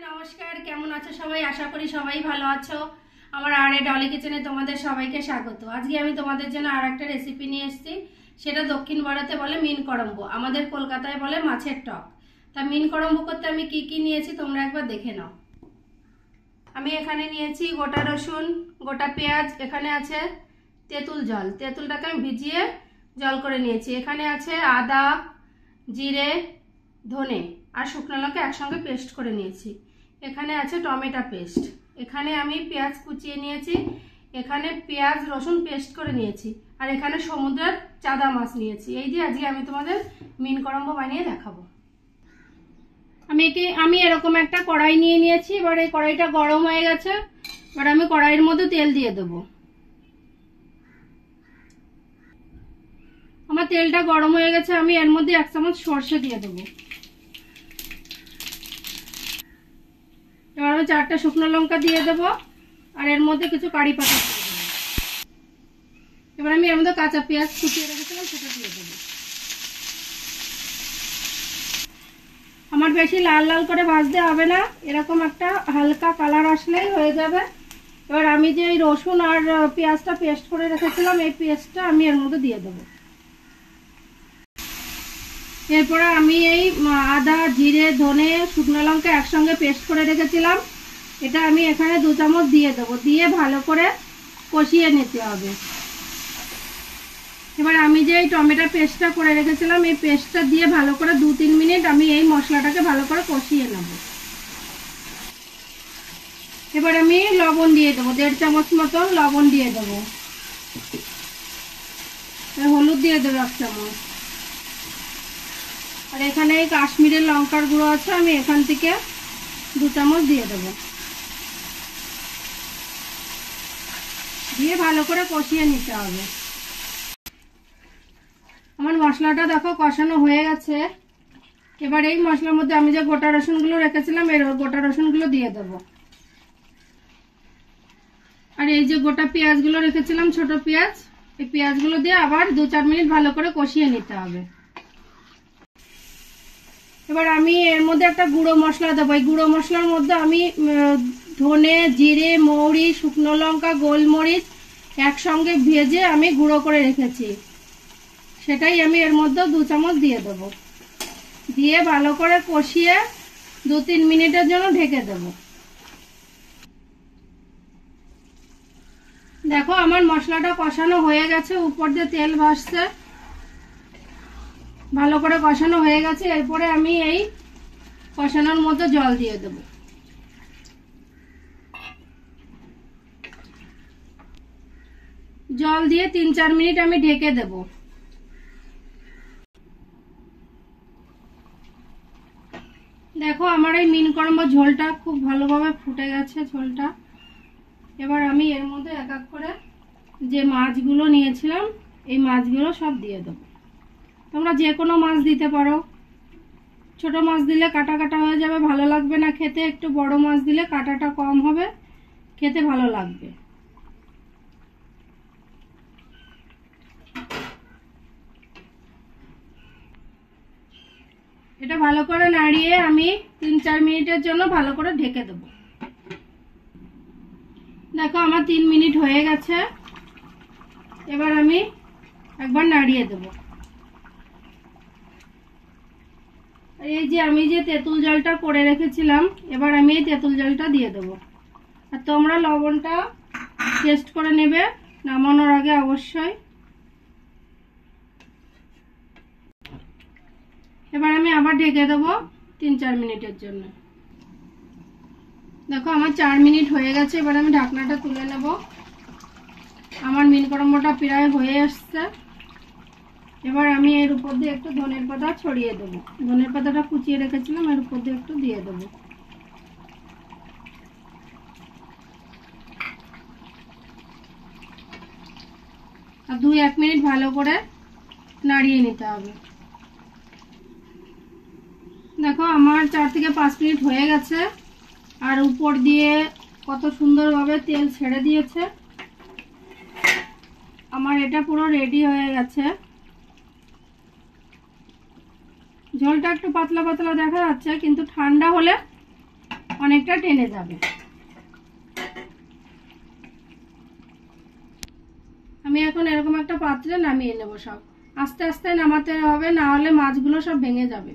নমস্কার, কেমন আছো সবাই? আশা করি সবাই ভালো আছো। আমার আর এ ডলি কিচেনে তোমাদের সবাইকে স্বাগত। আজকে আমি তোমাদের জন্য আর একটা রেসিপি নিয়ে এসেছি। সেটা দক্ষিণ ভারতে বলে মিন করম্বো, আমাদের কলকাতায় বলে মাছের টক। তা মিন করম্বো করতে আমি কি কি নিয়েছি তোমরা একবার দেখে নাও। আমি এখানে নিয়েছি গোটা রসুন, গোটা পেঁয়াজ, এখানে আছে তেঁতুল জল, তেঁতুলটাকে আমি ভিজিয়ে জল করে নিয়েছি। এখানে আছে আদা, জিরে, ধনে আর শুকনো লঙ্কা একসঙ্গে পেস্ট করে নিয়েছি। এখানে আছে টমেটো পেস্ট, এখানে আমি পেঁয়াজ কুচিয়ে নিয়েছি, এখানে পেঁয়াজ রসুন পেস্ট করে নিয়েছি, আর এখানে সমুদ্রের চাদা মাছ নিয়েছি। এই দিয়ে আজকে আমি তোমাদের মিন করম্বো বানিয়ে দেখাবো। আমি এরকম একটা কড়াই নিয়ে নিয়েছি। এবার এই কড়াইটা গরম হয়ে গেছে। এবার আমি কড়াইয়ের মধ্যে তেল দিয়ে দেবো। আমার তেলটা গরম হয়ে গেছে, আমি এর মধ্যে 1 চামচ সর্ষে দিয়ে দেবো। এবার আমি 4টা শুকনো লঙ্কা দিয়ে দেবো, আর এর মধ্যে কিছু কারি পাতা দিয়ে দেবো। এবার আমি এর মধ্যে কাঁচা পেঁয়াজ কুচিয়ে রেখেছিলাম সেটা দিয়ে দেবো। আমার বেশি লাল লাল করে ভাজতে হবে না, এরকম একটা হালকা কালার আসলেই হয়ে যাবে। এবার আমি যে এই রসুন আর পেঁয়াজটা পেস্ট করে রেখেছিলাম, এই পেস্টটা আমি এর মধ্যে দিয়ে দেবো। এরপরে আমি এই আদা, জিরে, ধনে, শুকনো লঙ্কা একসঙ্গে পেস্ট করে রেখেছিলাম, এটা আমি এখানে 2 চামচ দিয়ে দেবো। দিয়ে ভালো করে কষিয়ে নিতে হবে। এবার আমি যে এই টমেটো পেস্টটা করে রেখেছিলাম, এই পেস্টটা দিয়ে ভালো করে 2-3 মিনিট আমি এই মশলাটাকে ভালো করে কষিয়ে নেব। এবার আমি লবণ দিয়ে দেবো, 1.5 চামচ মতন লবণ দিয়ে দেবো। হলুদ দিয়ে দেবো 1 চামচ। আর এখানে এই কাশ্মীরের লঙ্কার গুঁড়ো আছে, আমি এখান থেকে 2 চামচ দিয়ে দেবো। দিয়ে ভালো করে কষিয়ে নিতে হবে। আমার মশলাটা দেখো কষানো হয়ে গেছে। এবার এই মশলার মধ্যে আমি যে গোটা রসুনগুলো রেখেছিলাম, এই গোটা রসুনগুলো দিয়ে দেবো। আর এই যে গোটা পেঁয়াজগুলো রেখেছিলাম, ছোট পেঁয়াজ, এই পেঁয়াজগুলো দিয়ে আবার 2-4 মিনিট ভালো করে কষিয়ে নিতে হবে। এবার আমি এর মধ্যে একটা গুঁড়ো মশলা দেবো। এই গুঁড়ো মশলার মধ্যে আমি ধনে, জিরে, মৌরি, শুকনো লঙ্কা, গোলমরিচ একসঙ্গে ভেজে আমি গুঁড়ো করে রেখেছি, সেটাই আমি এর মধ্যে 2 চামচ দিয়ে দেবো। দিয়ে ভালো করে কষিয়ে 2-3 মিনিটের জন্য ঢেকে দেব। দেখো আমার মশলাটা কষানো হয়ে গেছে, উপর দিয়ে তেল ভাসছে, ভালো করে কষানো হয়ে গেছে। এরপরে আমি এই কষানোর মধ্যে জল দিয়ে দেব। জল দিয়ে 3-4 মিনিট আমি ঢেকে দেব। দেখো আমার এই মিন করম্বো ঝোলটা খুব ভালোভাবে ফুটে গেছে ঝোলটা। এবার আমি এর মধ্যে এক এক করে যে মাছগুলো নিয়েছিলাম, এই মাছগুলো সব দিয়ে দেবো। তোমরা যে কোনো মাছ দিতে পারো, ছোট মাছ দিলে কাটা কাটা হয়ে যাবে, ভালো লাগবে না খেতে। একটু বড় মাছ দিলে কাটাটা কম হবে, খেতে ভালো লাগবে। এটা ভালো করে নাড়িয়ে আমি 3-4 মিনিটের জন্য ভালো করে ঢেকে দেবো। দেখো আমার 3 মিনিট হয়ে গেছে। এবার আমি একবার নাড়িয়ে দেবো। এই যে আমি যে তেঁতুল জলটা করে রেখেছিলাম, এবার আমি এই তেঁতুল জলটা দিয়ে দেবো। আর তোমরা লবণটা টেস্ট করে নেবে নামানোর আগে অবশ্যই। এবার আমি আবার ঢেকে দেবো 3-4 মিনিটের জন্য। দেখো আমার 4 মিনিট হয়ে গেছে। এবার আমি ঢাকনাটা তুলে নেব। আমার মিন করম্বোটা প্রায় হয়ে আসছে। এবার আমি এর উপর দিয়ে একটু ধনের পাতা ছড়িয়ে দেবো। ধনের পাতাটা কুচিয়ে রেখেছিলাম, এর উপর দিয়ে একটু দিয়ে দেবো। আর 2-1 মিনিট ভালো করে নাড়িয়ে নিতে হবে। দেখো আমার 4-5 মিনিট হয়ে গেছে, আর উপর দিয়ে কত সুন্দরভাবে তেল ছেড়ে দিয়েছে। আমার এটা পুরো রেডি হয়ে গেছে। ঝোলটা একটু পাতলা পাতলা দেখা যাচ্ছে, কিন্তু ঠান্ডা হলে অনেকটা টেনে যাবে। আমি এখন এরকম একটা পাত্রে নামিয়ে নেব। সব আস্তে আস্তে নামাতে হবে, না হলে মাছগুলো সব ভেঙে যাবে।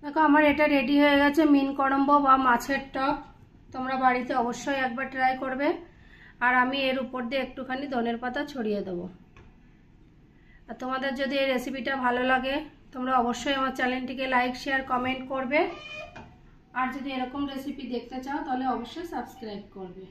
দেখো আমার এটা রেডি হয়ে গেছে, মিন করম্বো বা মাছের টক। তোমরা বাড়িতে অবশ্যই একবার ট্রাই করবে। আর আমি এর উপর দিয়ে একটুখানি ধনের পাতা ছড়িয়ে দেবো। আর তোমাদের যদি এই রেসিপিটা ভালো লাগে তোমরা অবশ্যই আমার চ্যানেলটিকে লাইক শেয়ার কমেন্ট করবে। আর যদি এরকম রেসিপি দেখতে চাও তাহলে অবশ্যই সাবস্ক্রাইব করবে।